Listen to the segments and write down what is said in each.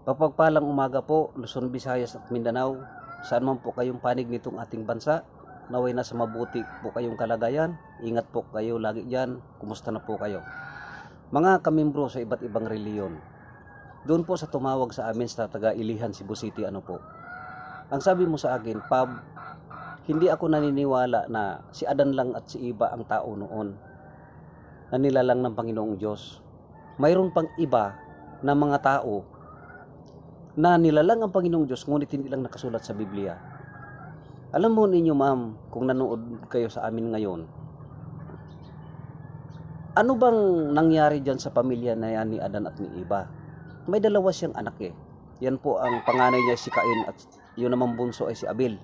Mapagpalang umaga po, Luzon, Visayas at Mindanao. Saan man po kayong panig nitong ating bansa, naway nasa mabuti po kayong kalagayan. Ingat po kayo lagi dyan. Kumusta na po kayo? Mga kamimbro sa iba't ibang reliyon, doon po sa tumawag sa amin sa taga Ilihan, Cebu City, ano po. Ang sabi mo sa akin, Pab, hindi ako naniniwala na si Adan lang at si Eva ang tao noon na nilalang ng Panginoong Diyos. Mayroon pang iba na mga tao na nilalang ang Panginoong Diyos, ngunit hindi lang nakasulat sa Biblia. Alam mo ninyo, ma'am, kung nanood kayo sa amin ngayon, ano bang nangyari dyan sa pamilya na yan ni Adan at ni Eva? May dalawa siyang anak eh. Yan po ang panganay niya si Cain at yun namang bunso ay si Abel.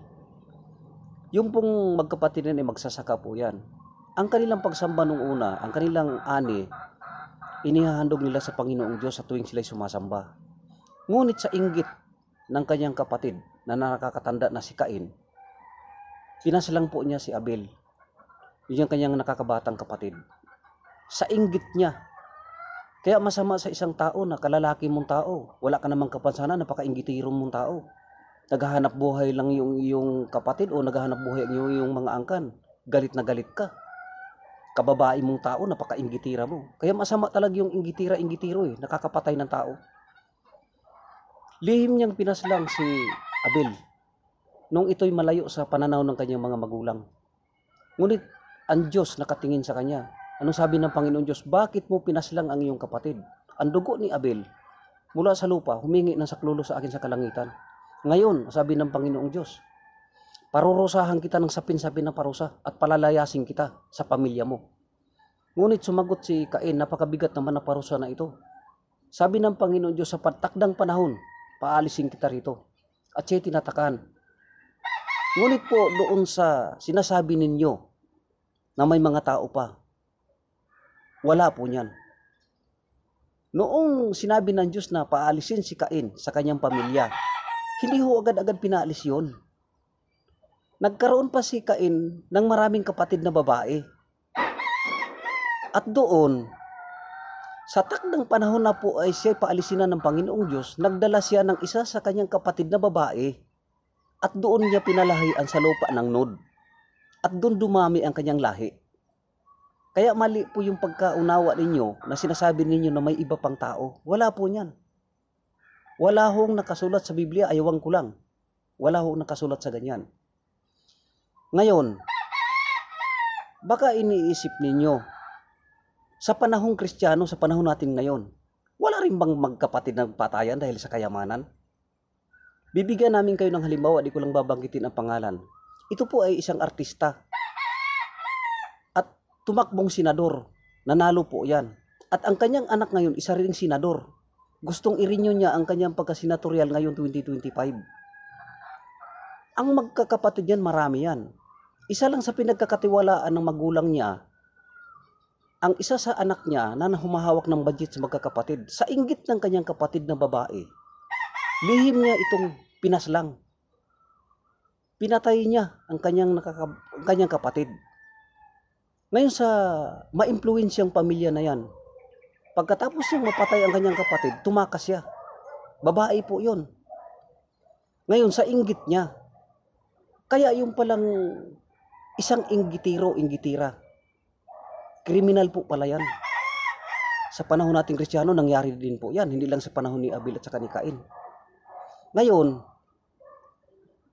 Yung pong magkapatid na magsasaka po yan. Ang kanilang pagsamba nung una, ang kanilang ani, inihahandog nila sa Panginoong Diyos sa tuwing sila'y sumasamba. Ngunit sa inggit ng kanyang kapatid na nakakatanda na si Cain, pinaslang po niya si Abel. Yun yung kanyang nakakabatang kapatid. Sa inggit niya. Kaya masama sa isang tao na kalalaki mong tao. Wala ka namang kapansanan, napaka-inggitiro mong tao. Naghahanap buhay lang yung kapatid o naghahanap buhay yung mga angkan. Galit na galit ka. Kababae mong tao, napaka-inggitira mo. Kaya masama talaga yung inggitiro eh. Nakakapatay ng tao. Lihim niyang pinaslang si Abel nung ito'y malayo sa pananaw ng kanyang mga magulang. Ngunit ang Diyos nakatingin sa kanya. Anong sabi ng Panginoon Diyos? Bakit mo pinaslang ang iyong kapatid? Ang dugo ni Abel mula sa lupa, humingi ng saklolo sa akin sa kalangitan. Ngayon, sabi ng Panginoong Diyos, parurusahan kita ng sapin-sapin na parusa at palalayasin kita sa pamilya mo. Ngunit sumagot si Cain, napakabigat naman na parusa na ito. Sabi ng Panginoon Diyos, sa pagtakdang panahon, paalisin kita rito. At siya tinatakan. Ngunit po doon sa sinasabi ninyo na may mga tao pa, wala po niyan. Noong sinabi ng Diyos na paalisin si Cain sa kanyang pamilya, hindi ho agad-agad pinaalis yun. Nagkaroon pa si Cain ng maraming kapatid na babae. At doon, sa takdang panahon na po ay siya paalisin na ng Panginoong Diyos, nagdala siya ng isa sa kanyang kapatid na babae at doon niya pinalahian sa lupa ng Nod. At doon dumami ang kanyang lahi. Kaya mali po yung pagkaunawa ninyo na sinasabi ninyo na may iba pang tao. Wala po niyan. Wala hong nakasulat sa Biblia, ayawan ko lang. Wala hong nakasulat sa ganyan. Ngayon, baka iniisip ninyo, sa panahong Kristiyano, sa panahon natin ngayon, wala rin bang magkapatid na patayan dahil sa kayamanan? Bibigyan namin kayo ng halimbawa, di ko lang babanggitin ang pangalan. Ito po ay isang artista. At tumakbong senador, nanalo po yan. At ang kanyang anak ngayon, isa ring senador. Gustong i-renew niya ang kanyang pagka-senatorial ngayon 2025. Ang magkakapatid yan, marami yan. Isa lang sa pinagkakatiwalaan ng magulang niya, ang isa sa anak niya na humahawak ng budget sa magkakapatid, sa inggit ng kanyang kapatid na babae, lihim niya itong pinaslang. Pinatay niya ang kanyang kapatid. Ngayon sa ma-impluwensyang pamilya na yan, pagkatapos niyang mapatay ang kanyang kapatid, tumakas siya. Babae po yun. Ngayon sa inggit niya, kaya yung palang isang inggitira. Kriminal po pala yan. Sa panahon nating Kristiyano, nangyari din po yan. Hindi lang sa panahon ni Abel at saka ni Cain. Ngayon,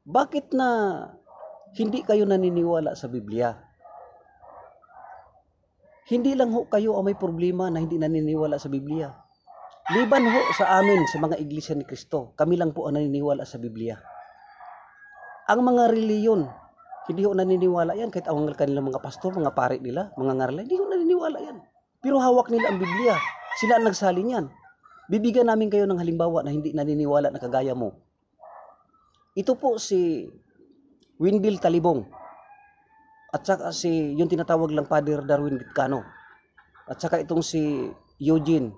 bakit na hindi kayo naniniwala sa Biblia? Hindi lang ho kayo ang may problema na hindi naniniwala sa Biblia. Liban ho sa amin, sa mga iglesia ni Kristo, kami lang po ang naniniwala sa Biblia. Ang mga reliyon, hindi ho naniniwala yan. Kahit ang kanilang mga pastor, mga pare nila, mga ngaral, hindi ho naniniwala yan. Pero hawak nila ang Biblia. Sila ang nagsalin yan. Bibigyan namin kayo ng halimbawa na hindi naniniwala na kagaya mo. Ito po si Wendell Talibong. At saka si, yung tinatawag lang Father Darwin Gitcano. At saka itong si Eugene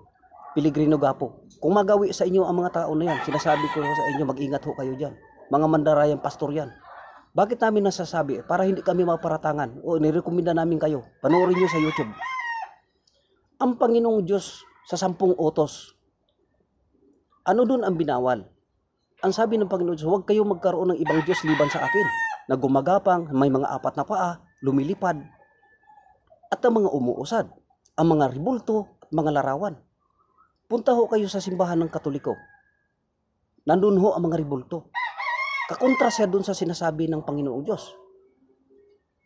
Pellegrino Gapo. Kung magawi sa inyo ang mga tao na yan, sinasabi ko sa inyo, mag-ingat ho kayo dyan. Mga mandarayang pastor yan. Bakit namin nasasabi? Para hindi kami maparatangan. O nirekomenda namin kayo. Panoorin nyo sa YouTube. Ang Panginoong Diyos sa 10 utos, Ano dun ang binawal? Ang sabi ng Panginoon, huwag kayo magkaroon ng ibang Diyos liban sa akin, na gumagapang, may mga apat na paa, lumilipad, at ang mga umuusad, ang mga ribulto at mga larawan. Punta ho kayo sa simbahan ng Katoliko. Nandun ho ang mga ribulto. Kakontra siya dun sa sinasabi ng Panginoong Diyos.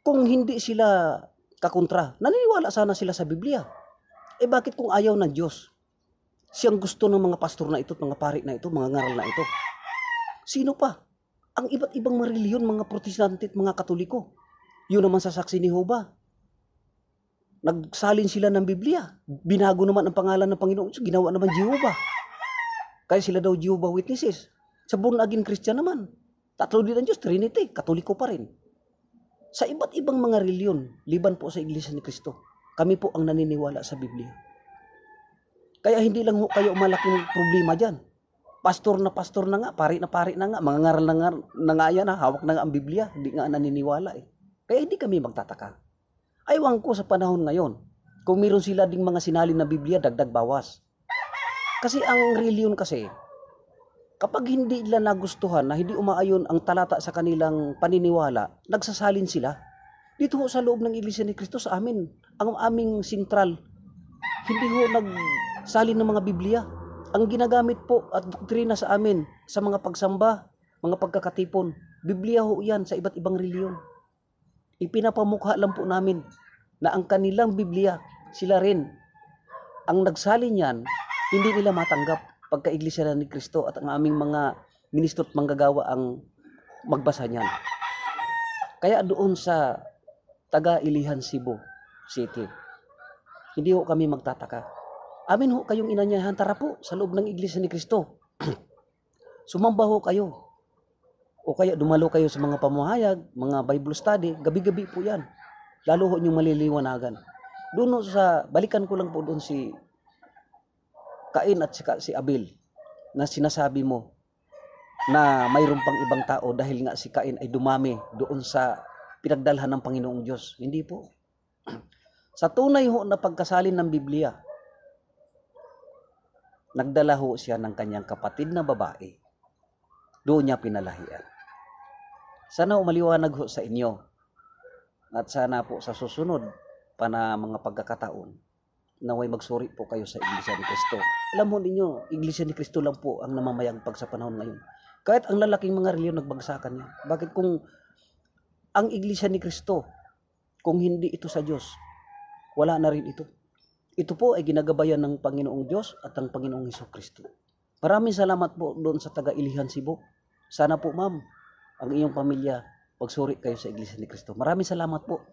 Kung hindi sila kakontra, naniniwala sana sila sa Biblia. Bakit kung ayaw ng Diyos? Siyang gusto ng mga pastor na ito, mga pari na ito, mga ngaral na ito. Sino pa? Ang iba't ibang mga reliyon, mga protestante at mga katoliko. Yun naman sa saksi ni Jehovah. Nagsalin sila ng Biblia. Binago naman ang pangalan ng Panginoon. Ginawa naman Jehovah. Kaya sila daw Jehovah Witnesses. Sa born again Christian naman. Tatlo din ang Diyos, Trinity, katoliko pa rin. Sa iba't ibang mga reliyon, liban po sa Iglesia ni Cristo, kami po ang naniniwala sa Biblia. Kaya hindi lang ho kayo malaking problema dyan. Pastor na nga, pari na nga, mga ngaral na nga yan, hawak na nga ang Biblia, hindi nga naniniwala eh. Kaya hindi kami magtataka. Aywan ko sa panahon ngayon, kung meron sila ding mga sinalin na Biblia, dagdag bawas. Kasi ang reliyon kasi, kapag hindi nila nagustuhan na hindi umaayon ang talata sa kanilang paniniwala, nagsasalin sila. Dito ho sa loob ng Iglesia ni Cristo sa amin, ang aming sentral, hindi ho nagsalin ng mga Biblia. Ang ginagamit po at doktrina sa amin sa mga pagsamba, mga pagkakatipon, Biblia ho yan sa iba't ibang reliyon. Ipinapamukha lang po namin na ang kanilang Biblia, sila rin. Ang nagsalin yan, hindi nila matanggap pagka-Iglesia ni Cristo at ang aming mga ministro at manggagawa ang magbasa niyan. Kaya doon sa taga-Ilihan, Cebu City, hindi ho kami magtataka. Amin ho kayong inanyayahan, tara po sa loob ng Iglesia ni Cristo. Sumamba ho kayo. O kaya dumalo kayo sa mga pamahayag, mga Bible study, gabi-gabi po yan. Lalo ho niyong maliliwanagan. Doon sa, balikan ko lang po doon si Cain at si Abel, na sinasabi mo na mayroon pang ibang tao dahil nga si Cain ay dumami doon sa pinagdalhan ng Panginoong Diyos. Hindi po. Sa tunay ho na pagkasalin ng Biblia, nagdala ho siya ng kanyang kapatid na babae. Doon niya pinalahian. Sana maliwanag ho sa inyo. At sana po sa susunod pa na mga pagkakataon, naway magsuri po kayo sa Iglesia ni Cristo. Alam mo ninyo, Iglesia ni Cristo lang po ang namamayagpag sa panahon ngayon. Kahit ang lalaking mga reliyon nagbagsakan niya. Bakit kung ang Iglesia ni Cristo, kung hindi ito sa Diyos, wala na rin ito. Ito po ay ginagabayan ng Panginoong Diyos at ng Panginoong Hesukristo. Maraming salamat po doon sa taga-Ilihan, Cebu. Sana po ma'am, ang iyong pamilya, pagsuri kayo sa Iglesia ni Cristo. Maraming salamat po.